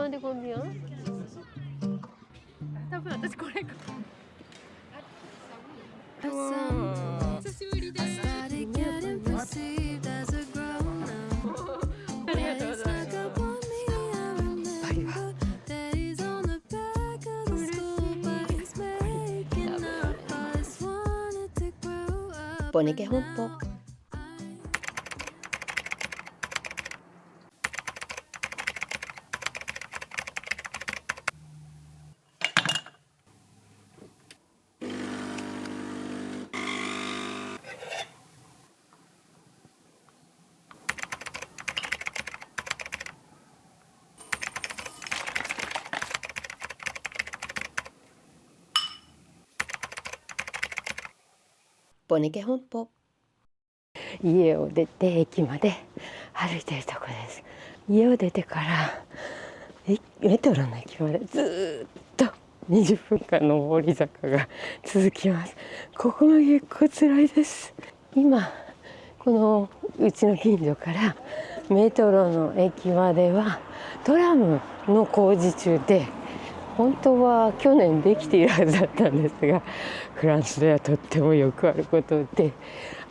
demandé combien? 多分私これか。久しぶりです。ありがとうございます。ポネケ本舗。ポネケ本舗。家を出て駅まで歩いてるとこです。家を出てからメトロの駅までずっと20分間の上り坂が続きます。ここが結構辛いです。今このうちの近所からメトロの駅まではトラムの工事中で、本当は去年できているはずだったんですが、フランスではとってもよくあることで、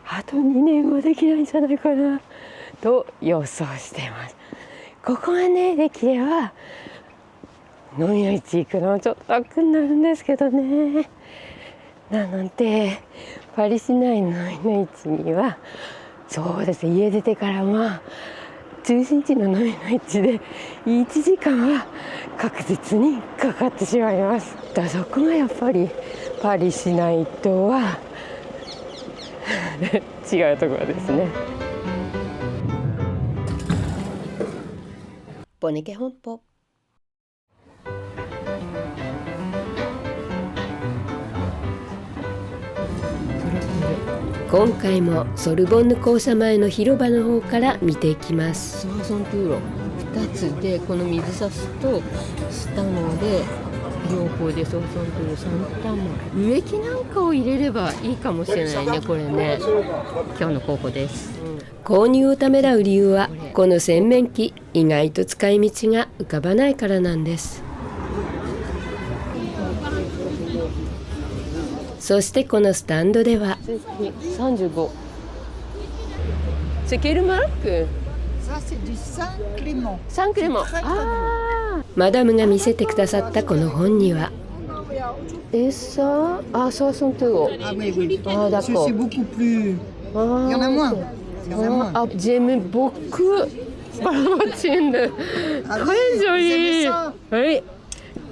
あと2年はできないんじゃないかなと予想しています。ここがねできれば飲みの市行くのちょっと楽になるんですけどね。なのでパリ市内の飲みの市には、そうですね、家出てから中心地の飲みの市で1時間は確実にかかってしまいます。そこがやっぱりパリ市内とは違うところですね。ポネケ本舗。今回もソルボンヌ校舎前の広場の方から見ていきます。ソーソントゥーロ2つで、この水差すとしたので両方でソーソントゥーロ3玉、植木なんかを入れればいいかもしれないね。これね、今日の候補です。購入をためらう理由は、この洗面器意外と使い道が浮かばないからなんです。そしてこのスタンドでは35C'est quelle marque? Ça, c'est du Saint-Clément. Saint-Clément. マダムが見せてくださったこの本には60 euros. Ah oui, oui. Ah, C'est d'accord. beaucoup plus... Il y en a moins. Il y en a moins. Ah, j'aime beaucoup Balbotine. Très joli. Oui.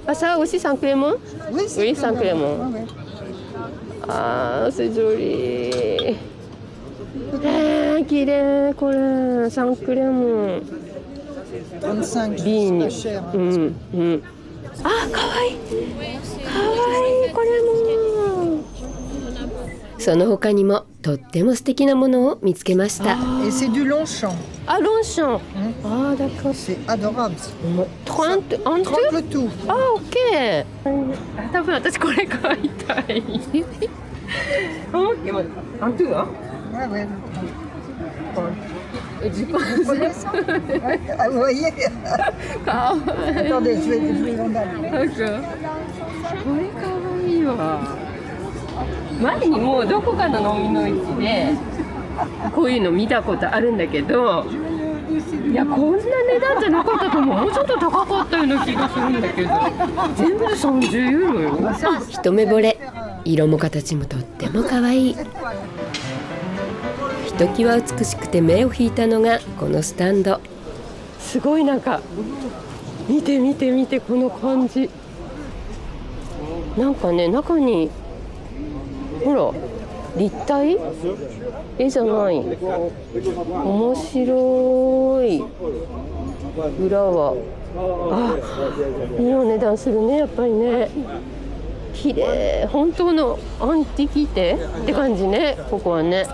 Ah, ça aussi Saint-Clément? Oui, Oui, Saint-Clément. Ouais, ouais. Ah, c'est joli. 綺麗これサンクレモン35, 瓶に、c'est pas cher. あ、かわいいこれも。その他にもとっても素敵なものを見つけました。Et c'est du Longchamp. Ah, Longchamp. Ah, d'accord. C'est adorable. 30 en tout? 30 le tout. Ah, ok. 多分私これ買いたい。En tout, hein? Ouais, ouais. Du coup, Vous connaissez ça? Ouais. Ah, vous voyez? Attendez, je vais l'emballer. なんかこれかわいいわ。前にもどこかの飲みの市でこういうの見たことあるんだけど、いやこんな値段じゃなかったと思う。もうちょっと高かったような気がするんだけど、全部で30ユーロよ。一目惚れ、色も形もとっても可愛い。ひときわ美しくて目を引いたのがこのスタンド。すごい、なんか見て見て見て、この感じ。なんかね、中にほら立体絵じゃない。面白い。裏はいいお値段するね、やっぱりね。綺麗、本当のアンティキテって感じね、ここはね。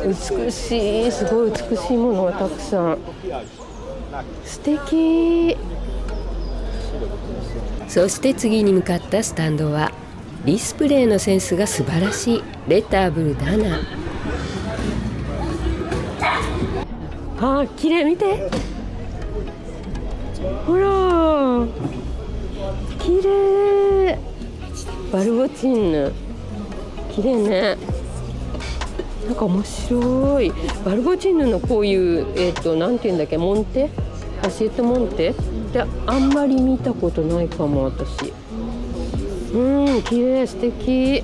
美しい、すごい美しいものがたくさん。素敵。そして次に向かったスタンドはディスプレイのセンスが素晴らしいレターブルダナ。綺麗、見てほらバルボチンヌ綺麗ね。なんか面白い。バルボチンヌのこういうなんていうんだっけ、モンテ、アシエットモンテであんまり見たことないかも私。綺麗、素敵。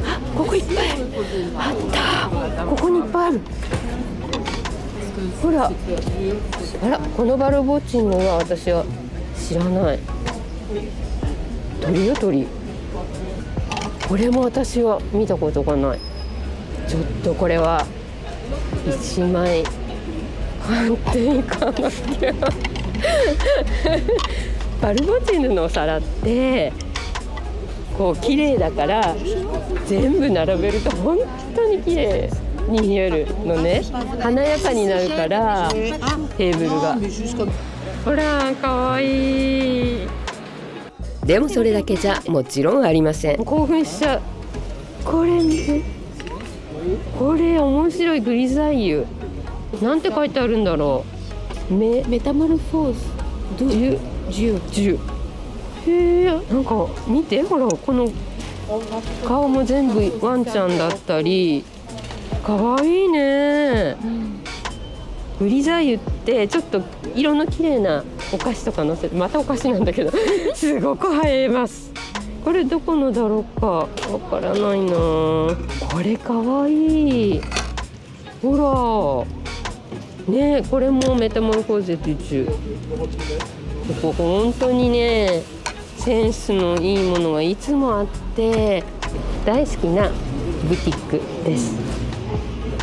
あ、ここいっぱいあった。ここにいっぱいある。ほら、あら、このバルボチンヌは私は知らない。鳥よ鳥。これも私は見たことがない。ちょっとこれは1枚買っていかなきゃ。バルボチンヌのお皿ってこう綺麗だから全部並べると本当に綺麗に見えるのね。華やかになるからテーブルが。ほら、かわいい。でもそれだけじゃもちろんありません。興奮しちゃう。これ見て、これ面白い。グリザイユなんて書いてあるんだろう。メタモルフォーズ10。へえ、なんか見て、ほら、この顔も全部ワンちゃんだったり、かわいいね。グリザイユってちょっと色の綺麗なお菓子とか乗せて、またお菓子なんだけどすごく映えます。これどこのだろうかわからないな。これかわいい。ほらね、これもメタモルフォーゼ10。ここ本当にね、センスのいいものがいつもあって大好きなブティックです。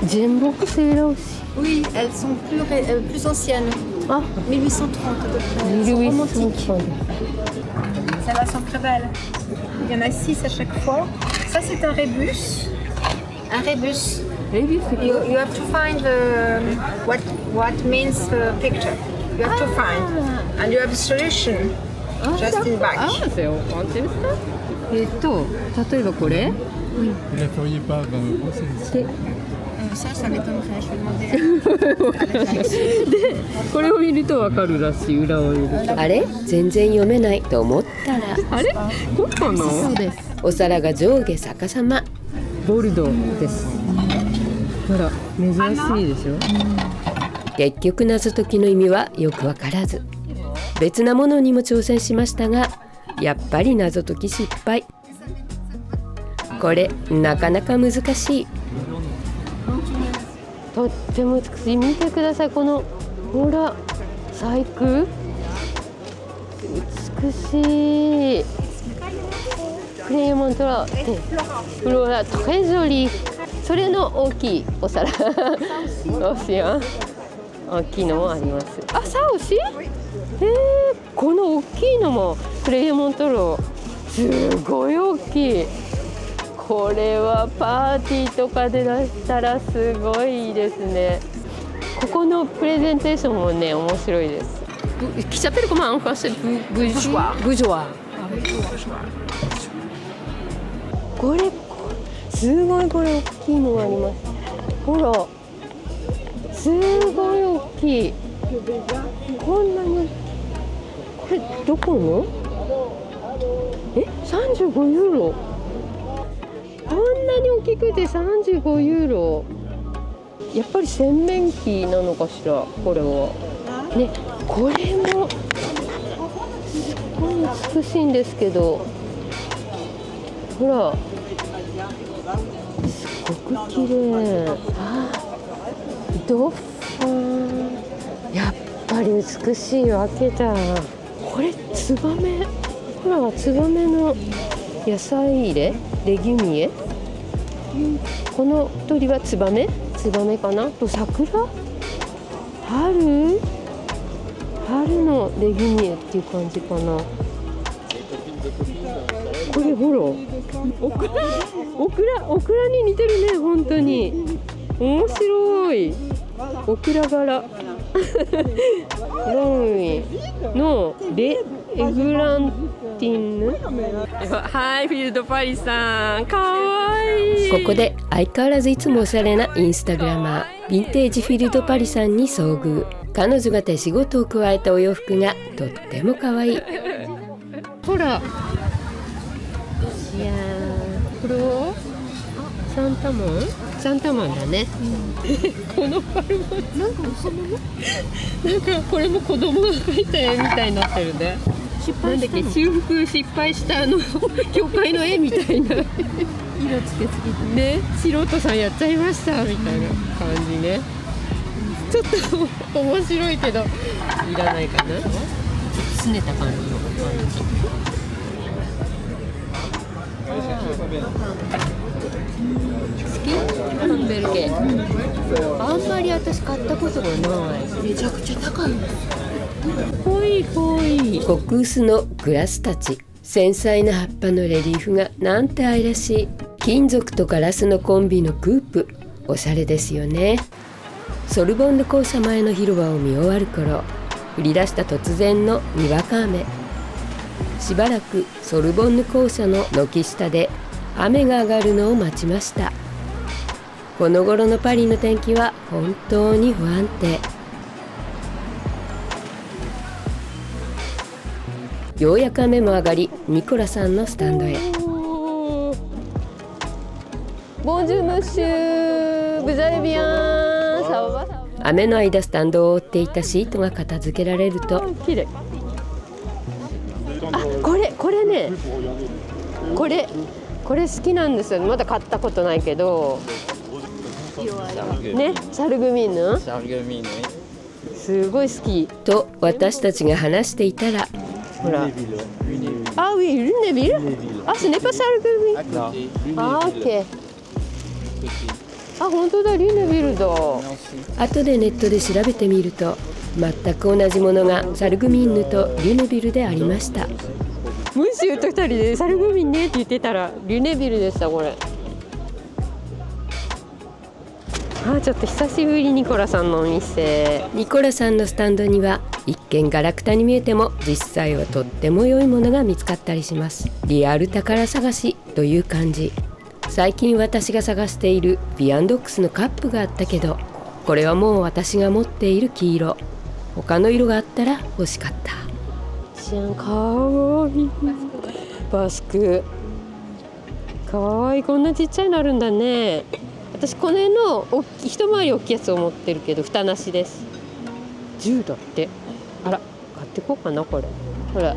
全部セーラーaussi. Oui, elles sont plus anciennes. Ah, 1830 à peu près. Elles sont romantiques. Celles-là sont très belles. Il y en a 6 à chaque fois. Ça, c'est un rébus. Un rébus. You have to find what means the picture. You have to find. And you have a solution just in back. 例えばこれ Vous ne la feriez pas 20 euros, Ça m'étonnerait. Je vais demander. で、これを見るとわかるらしい。裏を見ると。あれ、全然読めないと思ったら、あれ、ここかな。そうです。お皿が上下逆さま。ボルドーです。ほら、珍しいでしょ。結局謎解きの意味はよくわからず、別なものにも挑戦しましたが、やっぱり謎解き失敗。これなかなか難しい。とっても美しい。見てください、このほら細工、美しい。クレヨモントラフローラトレジョリー。それの大きいお皿ロシアン大きいのもあります。あ、サオシ、この大きいのもクレヨモントロすごい大きい。これはパーティーとかで出したらすごいですね。ここのプレゼンテーションもね、面白いです。qui s'appelle comment en français? Bougeoir。これすごい、これ大きいのがあります。ほら、すごい大きい。こんなに、これどこの？35ユーロ。こんなに大きくて35ユーロ。やっぱり洗面器なのかしら、これは。ね、これもすごい美しいんですけど、ほら、すごく綺麗。ドッファン、やっぱり美しいわけだ。これツバメ、ほら、ツバメの野菜入れ、レギュミエ。この鳥はツバメかなと、桜、春のレギュミエっていう感じかな。これほら、オクラに似てるね、本当に面白い。オクラ柄ロンウィンのエグランティンヌ。はい、フィールドパリさん、かわいい。ここで相変わらずいつもおしゃれなインスタグラマー、ヴィンテージフィールドパリさんに遭遇。彼女が手仕事を加えたお洋服がとってもかわいい。ほら、これはサンタマン？サンタマンだね。このパルモなんかお物？なんかこれも子供が描いた絵みたいになってるね。なんだっけ、修復失敗した教会の絵みたいな。色つけすぎてね、素人さんやっちゃいましたみたいな感じね。ちょっと面白いけどいらないかな。すねた感じの好き？ハンベルゲ。あんまり私買ったことがない。めちゃくちゃ高い。ほいほい。極薄のグラスたち。繊細な葉っぱのレリーフがなんて愛らしい。金属とガラスのコンビのクープ。おしゃれですよね。ソルボンヌ校舎前の広場を見終わる頃、降り出した突然のにわか雨。しばらくソルボンヌ校舎の軒下で雨が上がるのを待ちました。この頃のパリの天気は本当に不安定。ようやく雨も上がり、ニコラさんのスタンドへ。ボンジュームッシュブザイビアンサワ。雨の間スタンドを覆っていたシートが片付けられると、綺麗。あ、これね、これ好きなんですよ。まだ買ったことないけどね、シャルグミーヌすごい好きと私たちが話していたら、ほら、あ、oui、ルネビル、あ、ce n'est pasシャルグミーヌ、あ、OK、あ、本当だ、ルネビルだ。後でネットで調べてみると、全く同じものがシャルグミーヌとリュネビルでありました。ムッシュと2人でシャルグミーヌねって言ってたらリュネビルでした。これちょっと久しぶりニコラさんのお店。ニコラさんのスタンドには一見ガラクタに見えても実際はとっても良いものが見つかったりします。リアル宝探しという感じ。最近私が探しているビアンドックスのカップがあったけど、これはもう私が持っている黄色。他の色があったら欲しかった。かわいいバスク、かわいい。こんなちっちゃいのあるんだね。私これの一回り大きいやつを持ってるけど蓋なしです。10だって。あら、買ってこうかな。これほら、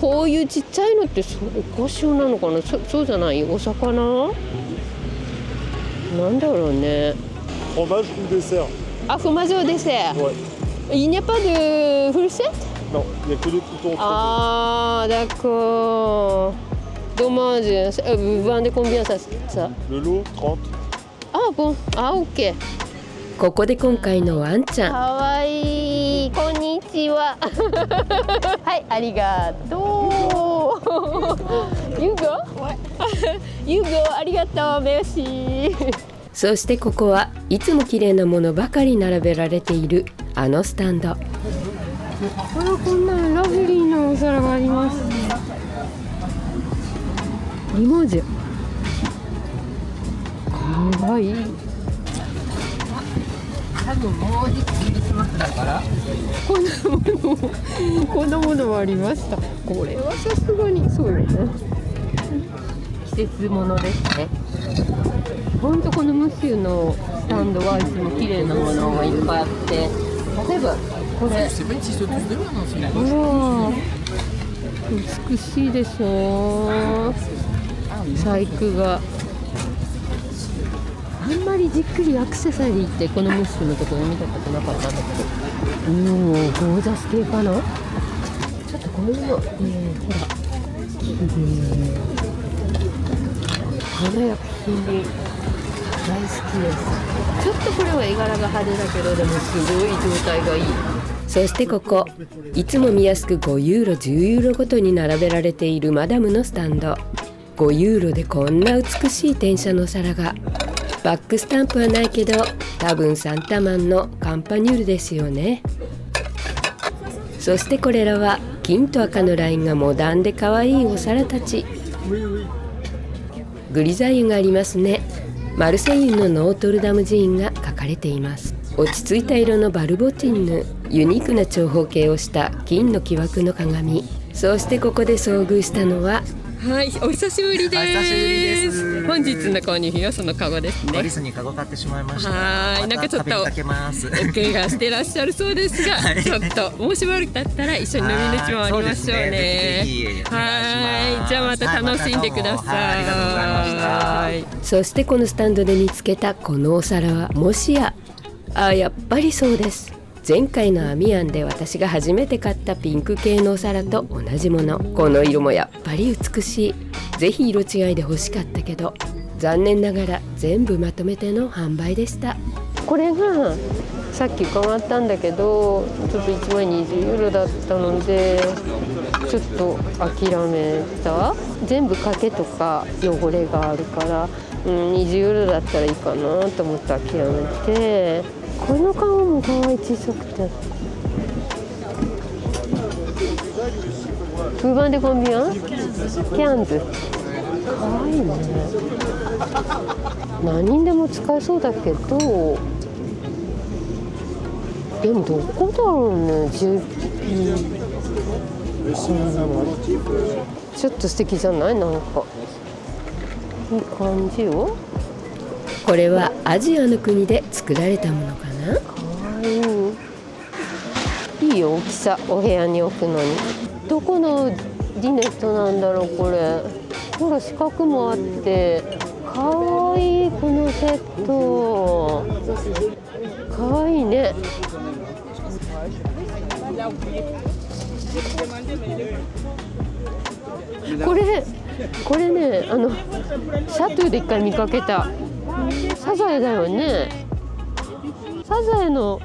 こういうちっちゃいのってお菓子用なのかな。そうじゃない？お魚なんだろうね。Fromage ou dessert? Ah, fromage au dessert. Ouais. Il n'y a pas de fourchette? Non, il n'y a que des couteaux. Ah, d'accord. Dommage. Vous vendez combien ça? Le lot, 30. Ah bon. Ah, ok. ここで今回のワンちゃん。かわいい。こんにちは。はい、ありがとう。You go? You go. ありがとう。メルシー。そしてここはいつも綺麗なものばかり並べられているあのスタンド。こんなラブリーなお皿があります。リモージュ。かわいい。多分もうじきクリスマスだからこんなものもありました。これはさすがにそうよね。季節ものですね。ほんとこのムッシュのスタンドはいつも綺麗なものがいっぱいあって、例えばこれ、ほら美しいでしょ。細工があんまりじっくりアクセサリーってこのムッシュのところに見たことなかったんだけど、ゴージャス系かな。ちょっとこういうの、ほら華やかに大好きです。ちょっとこれは絵柄が派手だけど、でもすごい状態がいい。そしてここ、いつも見やすく5ユーロ10ユーロごとに並べられているマダムのスタンド。5ユーロでこんな美しい転写の皿が。バックスタンプはないけど、多分サンタマンのカンパニュールですよね。そしてこれらは金と赤のラインがモダンで可愛いお皿たち。グリザイユがありますね。マルセイユのノートルダム寺院が描かれています。落ち着いた色のバルボティンヌ、ユニークな長方形をした金の木枠の鏡、そしてここで遭遇したのは、はい、お久しぶりです。お久しぶりです。本日の購入品はそのカゴですね。オリスにカゴ買ってしまいました。はい、なんかちょっとまた食べにかけますお怪我してらっしゃるそうですが、はいちょっともし悪かったら一緒に飲みに回りましょうね。そうですねぜひぜひお願いします。はい、じゃあまた楽しんでください。はいありがとうございました。そしてこのスタンドで見つけたこのお皿はもしや、やっぱりそうです。前回のアミアンで私が初めて買ったピンク系のお皿と同じもの。この色もやっぱり美しい。ぜひ色違いで欲しかったけど、残念ながら全部まとめての販売でした。これがさっき伺ったんだけど、ちょっと1枚20ユーロだったのでちょっと諦めた。全部掛けとか汚れがあるから、20ユーロだったらいいかなと思って諦めて、この顔も可愛い、小さくて。フーバンでコンビアンキャンズ可愛いね。何にでも使えそうだけど、でもどこだろうね。ちょっと素敵じゃない？なんかいい感じよ。これはアジアの国で作られたものかな。かわいい。いいよ、大きさ。お部屋に置くのに。どこのリネットなんだろうこれ。ほら四角もあってかわいい。このセットかわいいね。これね、シャトゥで一回見かけたサザエだよね。サザエの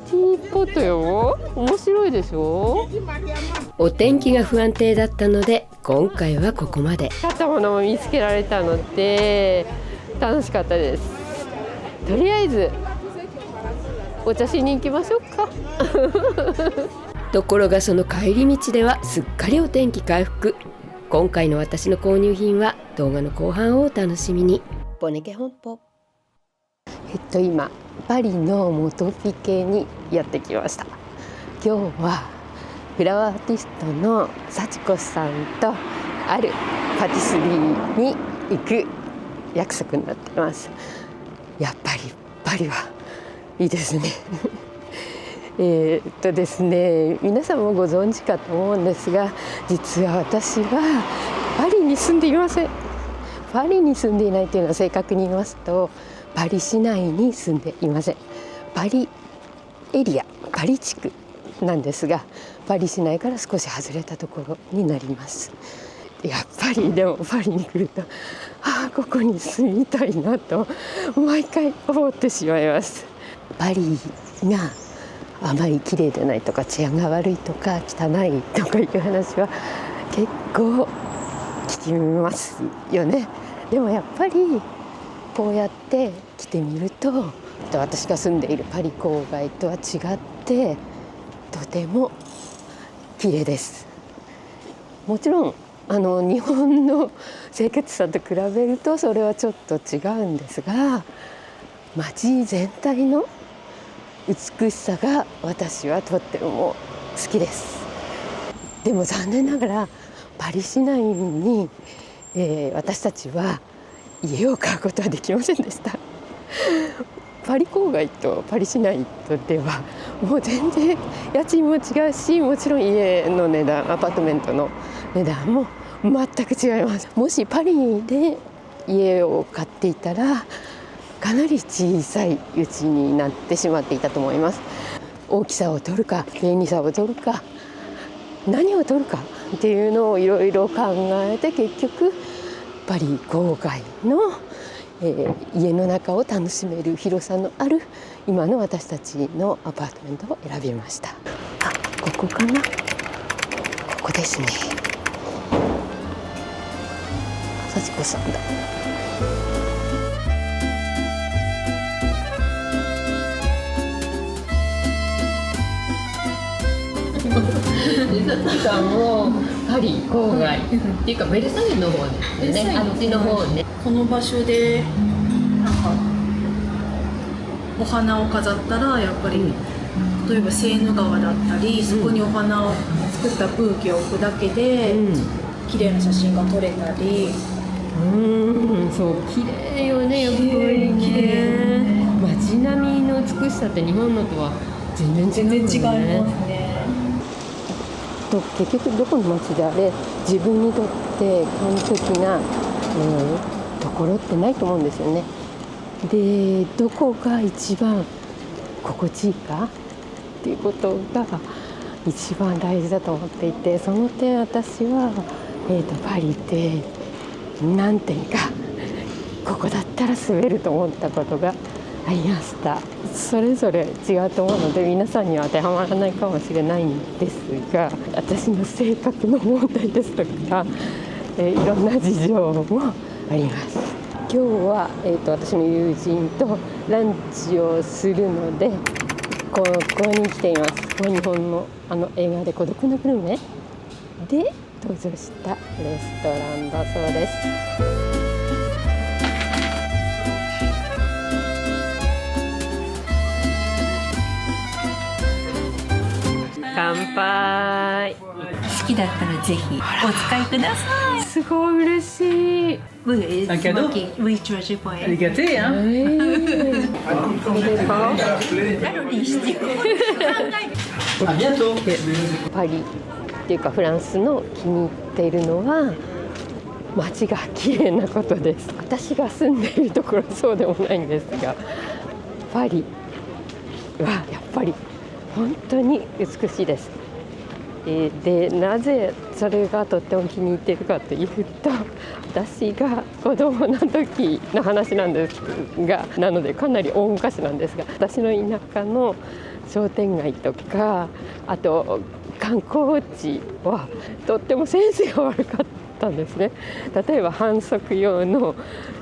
ティーポットよ。面白いでしょ。お天気が不安定だったので今回はここまで。買ったものも見つけられたので楽しかったです。とりあえずお茶しに行きましょうかところがその帰り道ではすっかりお天気回復。今回の私の購入品は動画の後半をお楽しみに。ボネケ本舗。今パリのモトピケにやってきました。今日はフラワーアーティストの幸子さんとあるパティスリーに行く約束になっています。やっぱりパリはいいですねですね、皆さんもご存知かと思うんですが、実は私はパリに住んでいません。パリに住んでいないというのは正確に言いますと、パリ市内に住んでいません。パリエリア、パリ地区なんですが、パリ市内から少し外れたところになります。やっぱりでもパリに来ると、ここに住みたいなと毎回思ってしまいます。パリがあまり綺麗でないとか、治安が悪いとか汚いとかいう話は結構聞きますよね。でもやっぱりこうやって来てみると、私が住んでいるパリ郊外とは違ってとても綺麗です。もちろん日本の清潔さと比べるとそれはちょっと違うんですが、街全体の美しさが私はとっても好きです。でも残念ながらパリ市内に、私たちは家を買うことはできませんでした。パリ郊外とパリ市内とではもう全然家賃も違うし、もちろん家の値段、アパートメントの値段も全く違います。もしパリで家を買っていたらかなり小さい家になってしまっていたと思います。大きさを取るか便利さを取るか何を取るかっていうのをいろいろ考えて、結局パリ郊外の、家の中を楽しめる広さのある今の私たちのアパートメントを選びました。ここかな。ここですね。幸子さんだ。さんもパリ郊外っていうかベルサイユの方ですね。あっちの方ね。この場所でなんかお花を飾ったら、やっぱり例えばセーヌ川だったり、そこにお花を作ったブーケを置くだけで、綺麗な写真が撮れたり。そう綺麗よね、やっぱりね。街並みの美しさって日本のとは全然違うもんね。全然違いますね。結局どこの街であれ自分にとって完璧な、ところってないと思うんですよね。でどこが一番心地いいかっていうことが一番大事だと思っていて、その点私は、パリで何点かここだったら滑ると思ったことがありました。それぞれ違うと思うので皆さんには当てはまらないかもしれないんですが、私の性格の問題ですとか、いろんな事情もあります。今日は、私の友人とランチをするのでここに来ています。日本の映画で孤独のグルメで登場したレストランだそうです。乾杯。好きだったらぜひお使いください。すごい嬉しい。Oui, oui, tu vois, j'ai pas. Gâté, hein? パリっていうかフランスの気に入っているのは街が綺麗なことです。私が住んでいるところそうでもないんですが、パリはやっぱり本当に美しいです。でなぜそれがとっても気に入っているかというと、私が子供の時の話なんですが、なのでかなり大昔なんですが、私の田舎の商店街とかあと観光地はとってもセンスが悪かったんですね。例えば反則用の、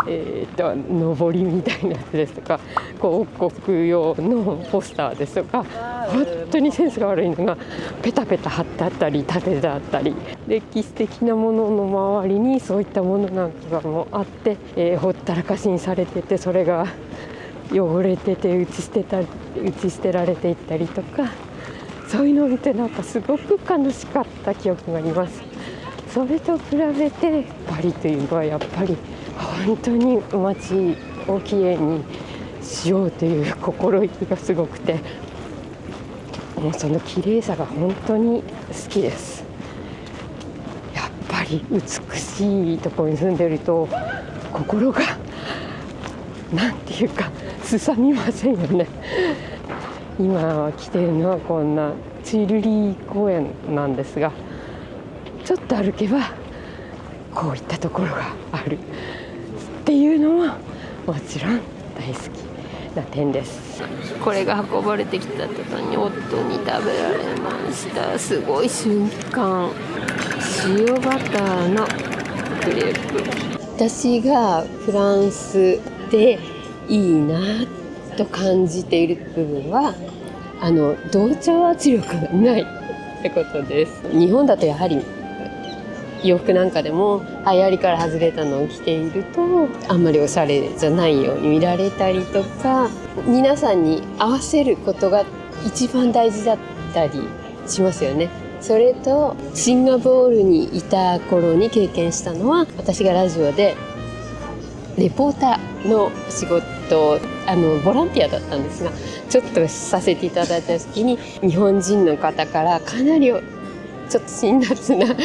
上りみたいなやつですとか、広告用のポスターですとか、本当にセンスが悪いのがペタペタ貼ってあったり立ててあったり、歴史的なものの周りにそういったものなんかもあって、ほったらかしにされてて、それが汚れてて打ち捨てられていったりとか、そういうのを見てなんかすごく悲しかった記憶があります。それと比べてパリというのはやっぱり本当に街をきれいにしようという心意気がすごくて、もうその綺麗さが本当に好きです。やっぱり美しいところに住んでいると心がなんていうかすさみませんよね。今来ているのはこんなチュイルリー公園なんですが、ちょっと歩けばこういったところがあるっていうのはもちろん大好きな点です。これが運ばれてきた途端に夫に食べられました。すごい瞬間。塩バターのクレープ。私がフランスでいいなと感じている部分は同調圧力がないってことです。日本だとやはり洋服なんかでも流行りから外れたのを着ているとあんまりおしゃれじゃないように見られたりとか、皆さんに合わせることが一番大事だったりしますよね。それとシンガポールにいた頃に経験したのは、私がラジオでレポーターの仕事ボランティアだったんですが、ちょっとさせていただいた時に日本人の方からかなりちょっと辛辣な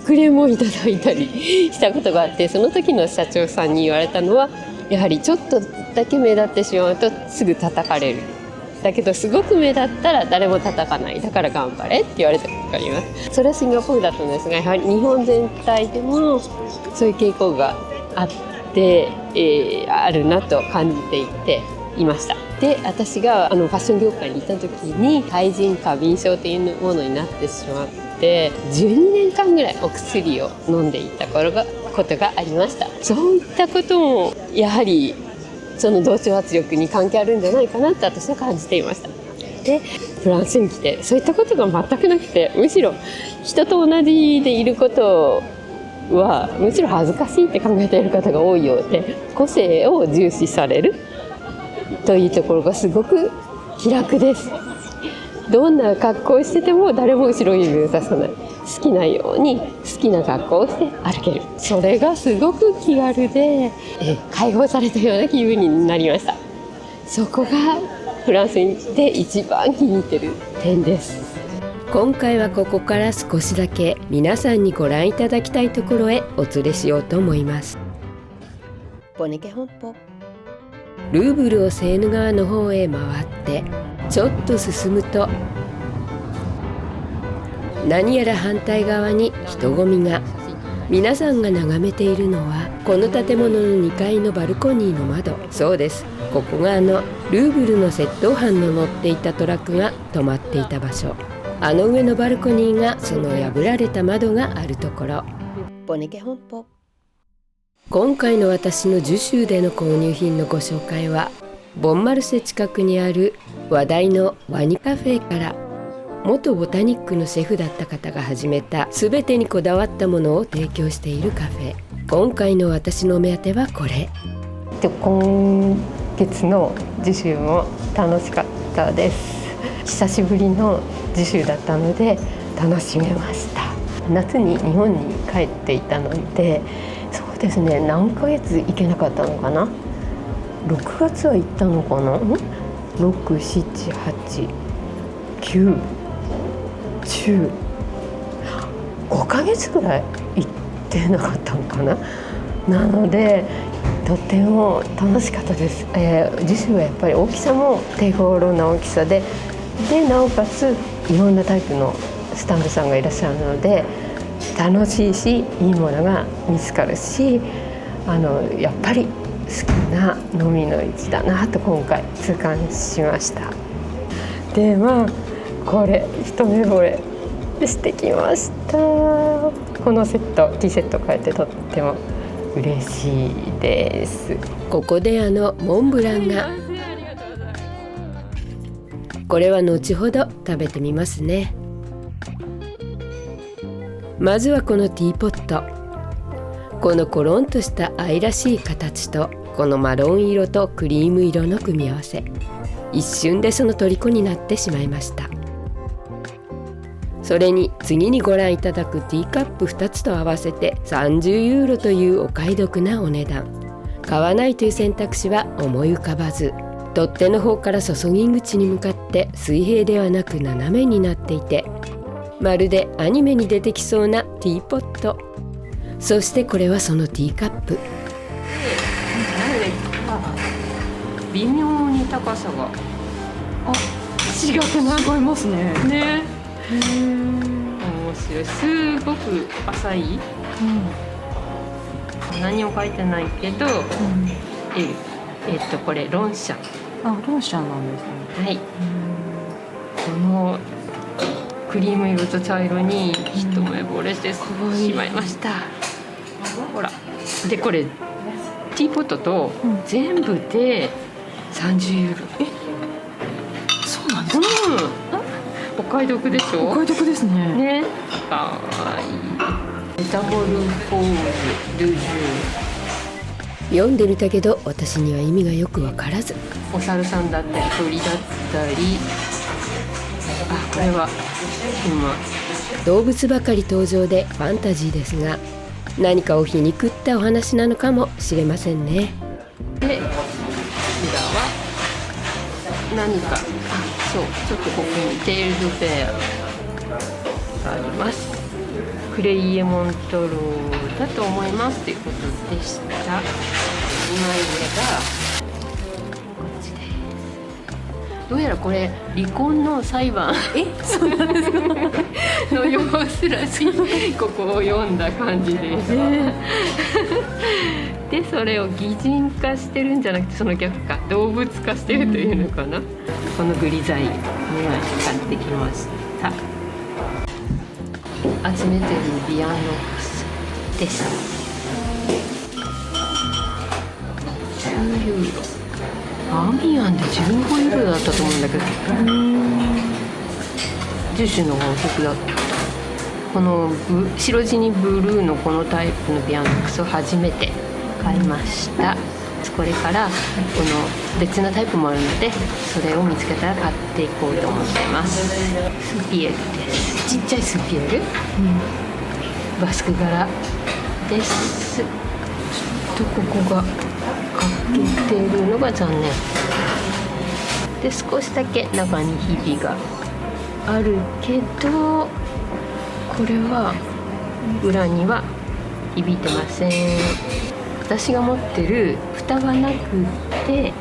クレームをいただいたりしたことがあって、その時の社長さんに言われたのは、やはりちょっとだけ目立ってしまうとすぐ叩かれる、だけどすごく目立ったら誰も叩かない、だから頑張れって言われたことがあります。それはシンガポールだったんですが、やはり日本全体でもそういう傾向があって、あるなと感じていました。で、私がファッション業界にいた時に対人過敏症というものになってしまって、12年間ぐらいお薬を飲んでいたことがありました。そういったこともやはりその同調圧力に関係あるんじゃないかなって私は感じていました。で、フランスに来てそういったことが全くなくて、むしろ人と同じでいることはむしろ恥ずかしいって考えている方が多いようで、個性を重視されるというところがすごく気楽です。どんな格好をしてても誰も後ろ指をささない。好きなように好きな格好をして歩ける。それがすごく気軽で解放されたような気分になりました。そこがフランスに来て一番気に入ってる点です。今回はここから少しだけ皆さんにご覧いただきたいところへお連れしようと思います。ボネケ本舗。ルーブルをセーヌ川の方へ回ってちょっと進むと、何やら反対側に人混みが。皆さんが眺めているのはこの建物の2階のバルコニーの窓。そうです、ここがルーブルの窃盗犯の乗っていたトラックが止まっていた場所。上のバルコニーがその破られた窓があるところ。ボネケ本舗。今回の私のジュシュでの購入品のご紹介は、ボンマルシェ近くにある話題のワニカフェから、元ボタニックのシェフだった方が始めた全てにこだわったものを提供しているカフェ。今回の私のお目当てはこれ。今月のジュシュも楽しかったです。久しぶりのジュシュだったので楽しめました。夏に日本に帰っていたので、そうですね、何ヶ月行けなかったのかな。6月は行ったのかな。6、7、8、9、10、5ヶ月ぐらい行ってなかったのかな。なのでとても楽しかったです。ジュシュはやっぱり大きさも手頃な大きさで、なおかついろんなタイプのスタッフさんがいらっしゃるので楽しいし、いいものが見つかるし、やっぱり好きな飲みの市だなと今回痛感しました。でこれ一目惚れしてきました。このセット、ティーセット買えてとっても嬉しいです。ここでモンブランが、これは後ほど食べてみますね。まずはこのティーポット。このコロンとした愛らしい形とこのマロン色とクリーム色の組み合わせ、一瞬でその虜になってしまいました。それに次にご覧いただくティーカップ2つと合わせて30ユーロというお買い得なお値段。買わないという選択肢は思い浮かばず、取っ手の方から注ぎ口に向かって水平ではなく斜めになっていて、まるでアニメに出てきそうなティーポット。そしてこれはそのティーカップ。微妙に高さが違くな違いますね。ね。面白い。すごく浅い。何も書いてないけど、これロンシャン。ロンシャンなんですね。はい。このクリーム色と茶色に一目惚れしてしまいました。ほら。でこれティーポットと全部で30ユーロ。そうなんですか。お買い得でしょ。お買い得ですね。ね。かわいい。メタモルフォーズ・ル・ジュー。読んでみたけど私には意味がよく分からず、お猿さんだったり鳥だったり、これは動物ばかり登場でファンタジーですが、何かを皮肉ったお話なのかもしれませんね。で、こちらは何か、そう、ちょっとここにテールドフェアがあります。クレイエモントローだと思いますということでした。2枚目がこっちで、どうやらこれ離婚の裁判そうなんですかの様子らしい。ここを読んだ感じです、でそれを擬人化してるんじゃなくてその逆か、動物化してるというのかな。このグリザインには買ってきました。集めてるビアンノックスでした。10ユーロ、アミヤンで15ユーロだったと思うんだけど、ジュシュの方がお得だった。この白地にブルーのこのタイプのビアンノックスを初めて買いました。これからこの別なタイプもあるので、それを見つけたら買っていこうと思っています。スピエルです。ちっちゃいスピエル、バスク柄です。ちょっとここが欠けているのが残念で、少しだけ中にひびがあるけど、これは裏にはひびいてません。私が持ってる蓋がなくて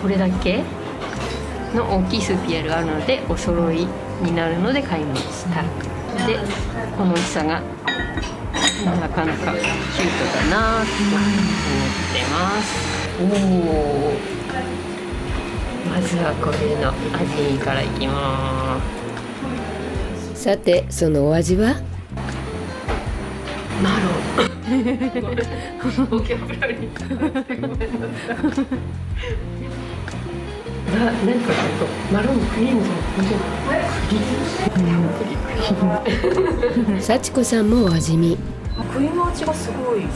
これだけの大きいスピエルがあるのでお揃いになるので買いました。でこの大きさがなかなかキュートだなと思ってます。おお、まずはこれの味からいきます。さてそのお味は？マロンボキャブラリー何かちょっとマロンクリームじゃん。幸子さんもお味見。クリーム味がすごいね。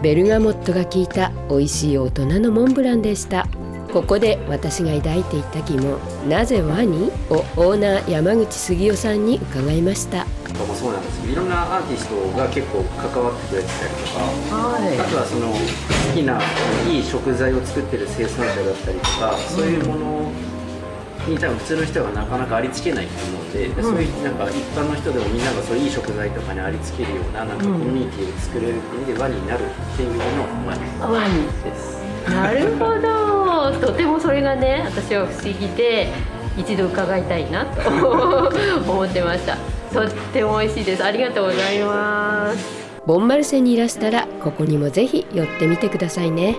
ベルガモットが効いた美味しい大人のモンブランでした。ここで私が抱いていた疑問、なぜワニをオーナー山口杉代さんに伺いました。もそうなんですけど、いろんなアーティストが結構関わってくれてたりとか、あとはその好きないい食材を作ってる生産者だったりとか、そういうものに多分普通の人がなかなかありつけないと思うんで、そういうなんか一般の人でもみんながそういういい食材とかにありつけるようななんかコミュニティを作れるっていう意味でワニになるっていう意味でのワニです。なるほど。とてもそれがね、私は不思議で一度伺いたいなと思ってました。とっても美味しいです。ありがとうございます。ボンマルシェにいらしたらここにもぜひ寄ってみてくださいね。